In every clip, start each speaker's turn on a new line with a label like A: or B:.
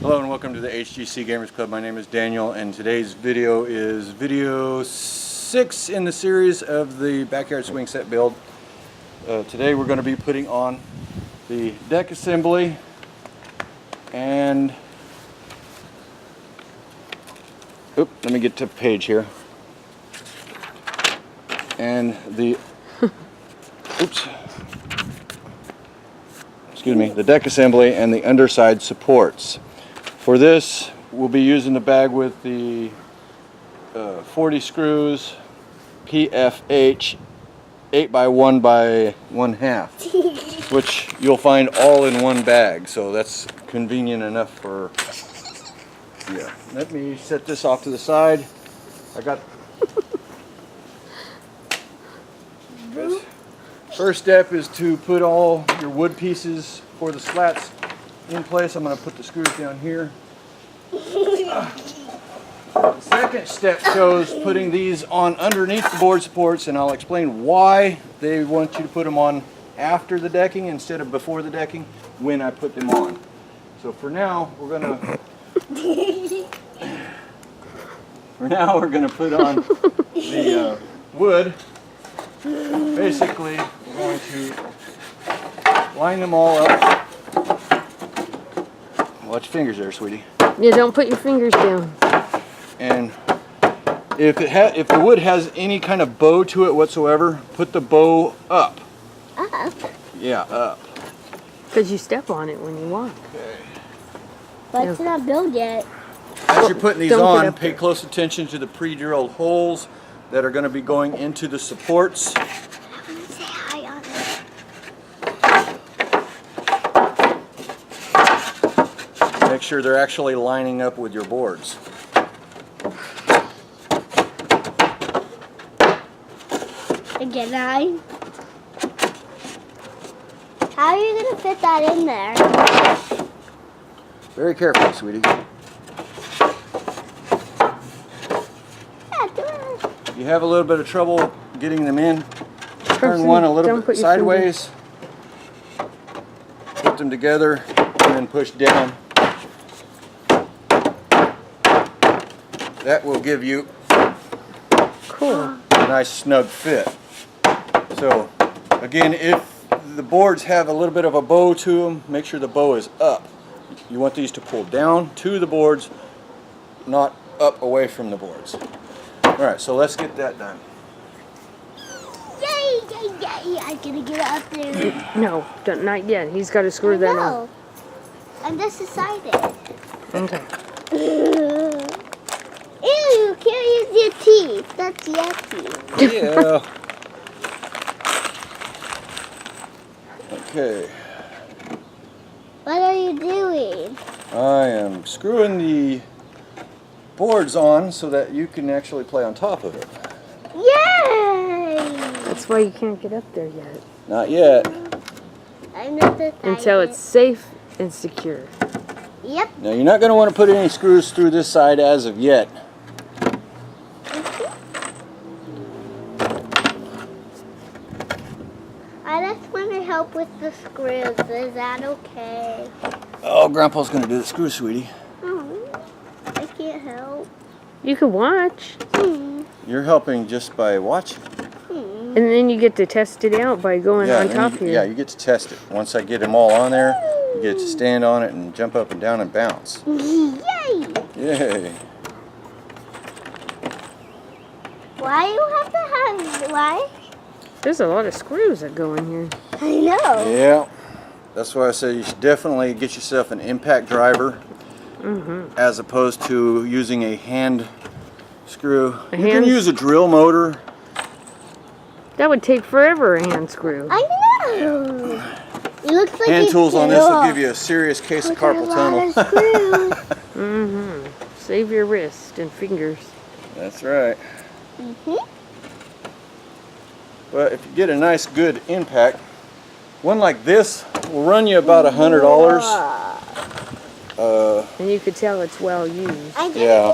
A: Hello and welcome to the HGC Gamers Club. My name is Daniel and today's video is video 6 in the series of the backyard swing set build. Today we're going to be putting on the deck assembly and let me get to the page here. And the the deck assembly and the underside supports. For this, we'll be using the bag with the 40 screws, PFH 8x1 by 1/2, which you'll find all in one bag, so that's convenient enough for, yeah. Let me set this off to the side. I got this. First step is to put all your wood pieces for the slats in place. I'm going to put the screws down here. The second step shows putting these on underneath the board supports, and I'll explain why they want you to put them on after the decking instead of before the decking when I put them on. So for now, we're going to put on the wood. Basically, we're going to line them all up. Watch your fingers there, sweetie.
B: Yeah, don't put your fingers down.
A: And if the wood has any kind of bow to it whatsoever, put the bow up.
C: Up?
A: Yeah, up.
B: Because you step on it when you walk.
A: Okay.
C: But it's not built yet.
A: As you're putting these
B: Don't
A: on, pay close attention to the pre-drilled holes that are going to be going into the supports.
C: Say hi on it.
A: Make sure they're actually lining up with your boards.
C: Again, how are you going to fit that in there?
A: Very carefully, sweetie.
C: Yeah, do it.
A: You have a little bit of trouble getting them in. Turn one a little bit sideways. Put them together and then push down. That will give you a nice snug fit. So again, if the boards have a little bit of a bow to them, make sure the bow is up. You want these to pull down to the boards, not up away from the boards. Alright, so let's get that done.
C: Yay, yay, yay. I'm going to get up there.
B: No, not yet. He's got to screw that on.
C: I'm just decided.
B: Okay.
C: Ew, you can't use your teeth. That's yucky.
A: Yeah. Okay.
C: What are you doing?
A: I am screwing the boards on so that you can actually play on top of it.
C: Yay!
B: That's why you can't get up there yet.
A: Not yet.
C: I'm not decided.
B: Until it's safe and secure.
C: Yep.
A: Now you're not going to want to put any screws through this side as of yet.
C: I just want to help with the screws. Is that okay?
A: Oh, Grandpa's going to do the screw, sweetie.
C: Oh, I can't help.
B: You can watch.
A: You're helping just by watching.
B: And then you get to test it out by going on top here.
A: Yeah, you get to test it. Once I get them all on there, you get to stand on it and jump up and down and bounce.
C: Yay!
A: Yay.
C: Why you have to have, why?
B: There's a lot of screws that go in here.
C: I know.
A: Yeah. That's why I said you should definitely get yourself an impact driver as opposed to using a hand screw. You can use a drill motor.
B: That would take forever, a hand screw.
C: I know. It looks like
A: Hand tools on this will give you a serious case of carpal tunnel.
B: Save your wrist and fingers.
A: That's right. But if you get a nice good impact, one like this will run you about $100.
B: And you could tell it's well used.
A: Yeah.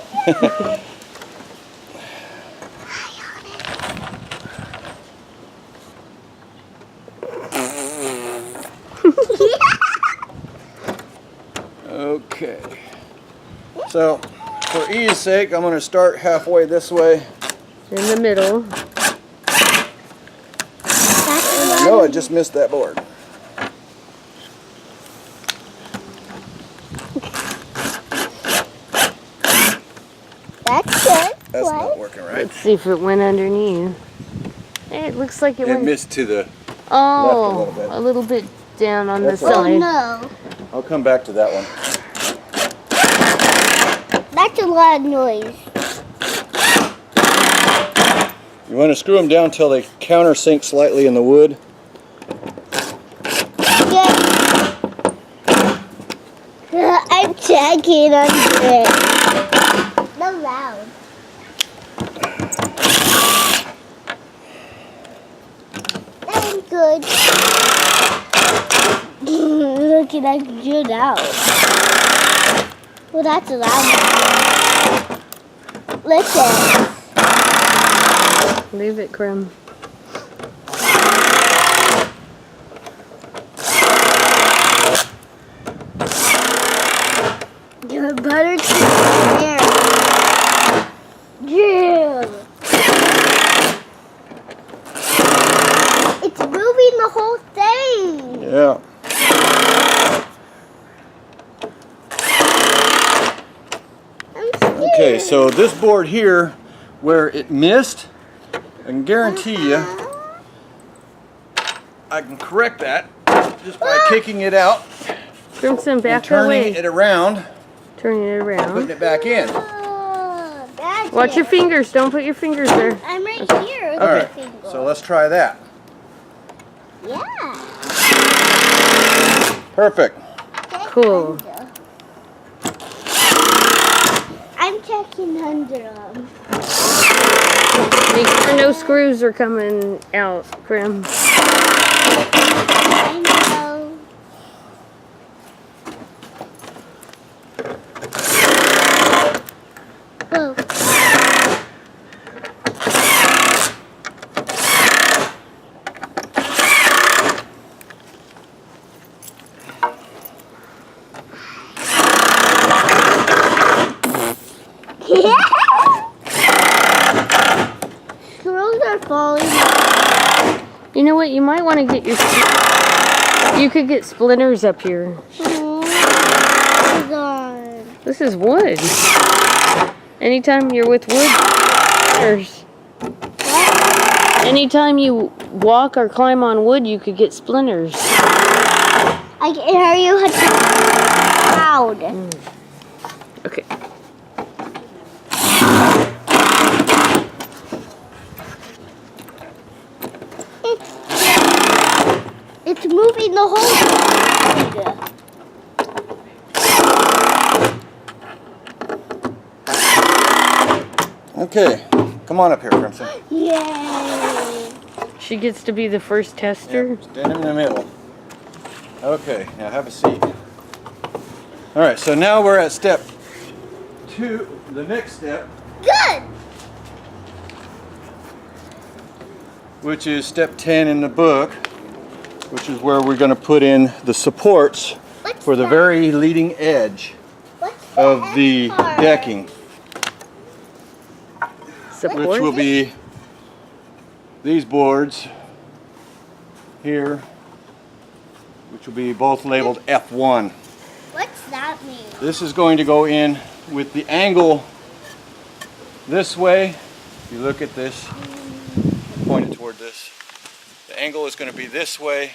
A: Okay. So, for ease sake, I'm going to start halfway this way.
B: In the middle.
A: And I know I just missed that board.
C: That's good.
A: That's not working right.
B: Let's see if it went underneath. It looks like it
A: It
B: went.
A: missed to the
B: Oh,
A: left a little bit.
B: a little bit down on
A: That's
B: the
A: all
C: Oh
B: side.
C: no.
A: I'll come back to that one.
C: That's a lot of noise.
A: You want to screw them down until they countersink slightly in the wood.
C: Yeah. I'm checking under it. No loud. I'm good. Look at that good out. Well, that's loud. Listen.
B: Leave it, Grim.
C: Your butter chicken there. Yeah. It's moving the whole thing.
A: Yeah.
C: I'm scared.
A: Okay, so this board here, where it missed, I can guarantee you, I can correct that just by kicking it out
B: Crimson,
A: and
B: back
A: turning
B: away.
A: it around,
B: Turning it
A: putting
B: around.
A: it back in.
C: That's
B: Watch your
C: it.
B: fingers. Don't put your fingers there.
C: I'm right here. with
A: All
C: my
A: right,
C: finger.
A: so let's try that.
C: Yeah.
A: Perfect.
B: Cool.
C: I'm checking under them.
B: Make sure no screws are coming out, Grim.
C: I know. Whoa. Screws are falling out.
B: You know what? You might want to get your. You could get splinters up here.
C: Oh, God.
B: This is wood. Anytime you're with wood, splinters. Anytime you walk or climb on wood, you could get splinters.
C: I can hear you loud.
B: Okay.
C: It's moving the whole thing.
A: Okay, come on up here, Crimson.
C: Yay!
B: She gets to be the first tester.
A: Yep, stand in the middle. Okay, now have a seat. All right, so now we're at step 2, the next step,
C: Good!
A: which is step 10 in the book, which is where we're going to put in the supports
C: What's
A: for the
C: that?
A: very leading edge
C: What's
A: of
C: that
A: the
C: part?
A: decking,
B: Support.
A: which will be these boards here, which will be both labeled F1.
C: What's that mean?
A: This is going to go in with the angle this way. If you look at this, point it toward this. The angle is going to be this way,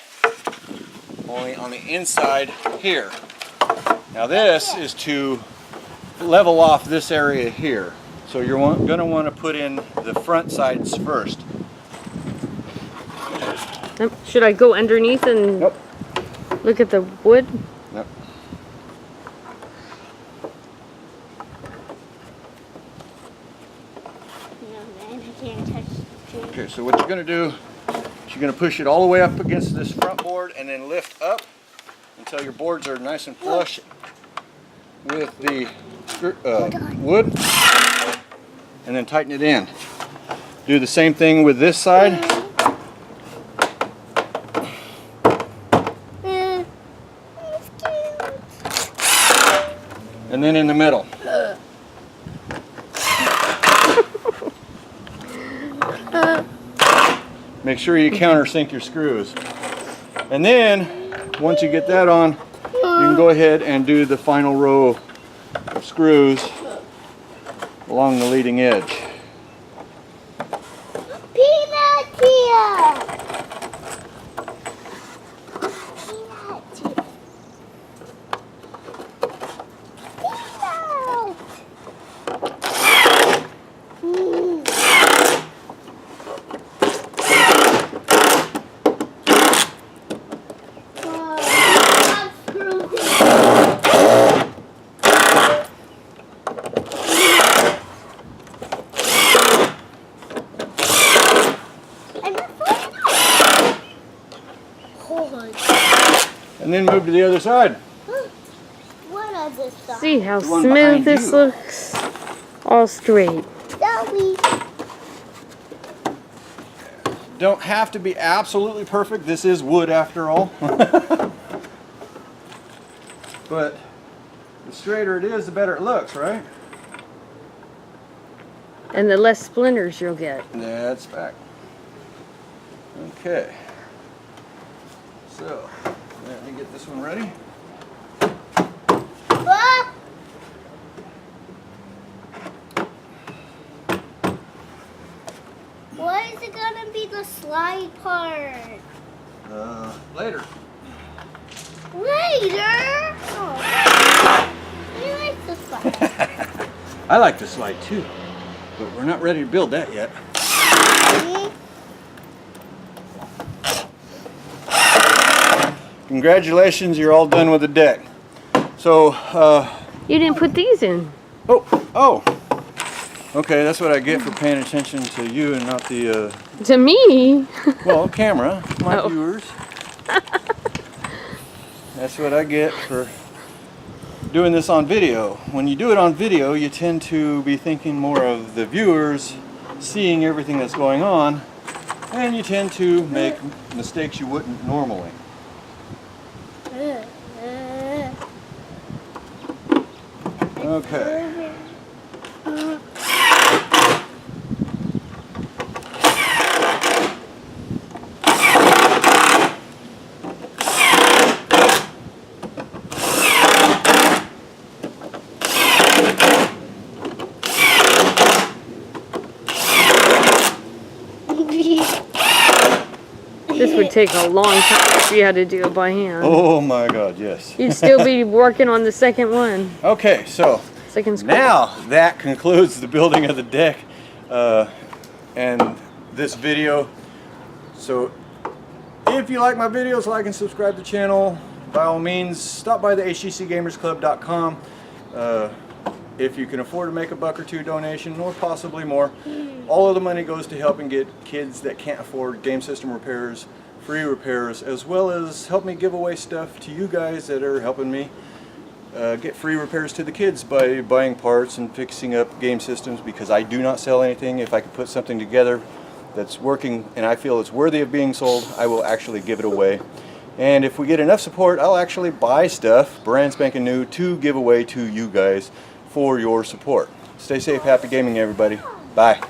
A: only on the inside here. Now this is to level off this area here. So you're going to want to put in the front sides first.
B: Should I go underneath and
A: Nope.
B: look at the wood?
A: Nope.
C: No, man, I can't touch the tree.
A: Okay, so what you're going to do is you're going to push it all the way up against this front board and then lift up until your boards are nice and flush with the wood, and then tighten it in. Do the same thing with this side. and then in the middle. Make sure you countersink your screws. And then, once you get that on, you can go ahead and do the final row of screws along the leading edge.
C: Peanut here!
A: And then move to the other side.
C: What other side?
B: See how
A: The one
B: smooth
A: behind
B: this
A: you.
B: looks? All straight.
C: Zoe.
A: Don't have to be absolutely perfect. This is wood after all. But the straighter it is, the better it looks, right?
B: And the less splinters you'll get.
A: That's back. Okay. So, let me get this one ready.
C: Ah! What is it gonna be the slide part?
A: Later.
C: Later? Oh. You like the slide.
A: I like the slide too, but we're not ready to build that yet. Congratulations, you're all done with the deck. So,
B: You didn't put these in.
A: oh. Okay, that's what I get for paying attention to you and not the,
B: To me?
A: well, camera, my
B: Oh.
A: viewers. That's what I get for doing this on video. When you do it on video, you tend to be thinking more of the viewers seeing everything that's going on, and you tend to make mistakes you wouldn't normally. Okay.
B: This would take a long time if you had to do it by hand.
A: Oh my God, yes.
B: You'd still be working on the second one.
A: Okay, so
B: Second square.
A: now that concludes the building of the deck and this video. So if you like my videos, like and subscribe to the channel. By all means, stop by the htcgamersclub.com. If you can afford to make a $1 or $2 donation, or possibly more, all of the money goes to helping get kids that can't afford game system repairs, free repairs, as well as help me give away stuff to you guys that are helping me get free repairs to the kids by buying parts and fixing up game systems, because I do not sell anything. If I can put something together that's working and I feel it's worthy of being sold, I will actually give it away. And if we get enough support, I'll actually buy stuff brand spanking new to give away to you guys for your support. Stay safe, happy gaming everybody. Bye.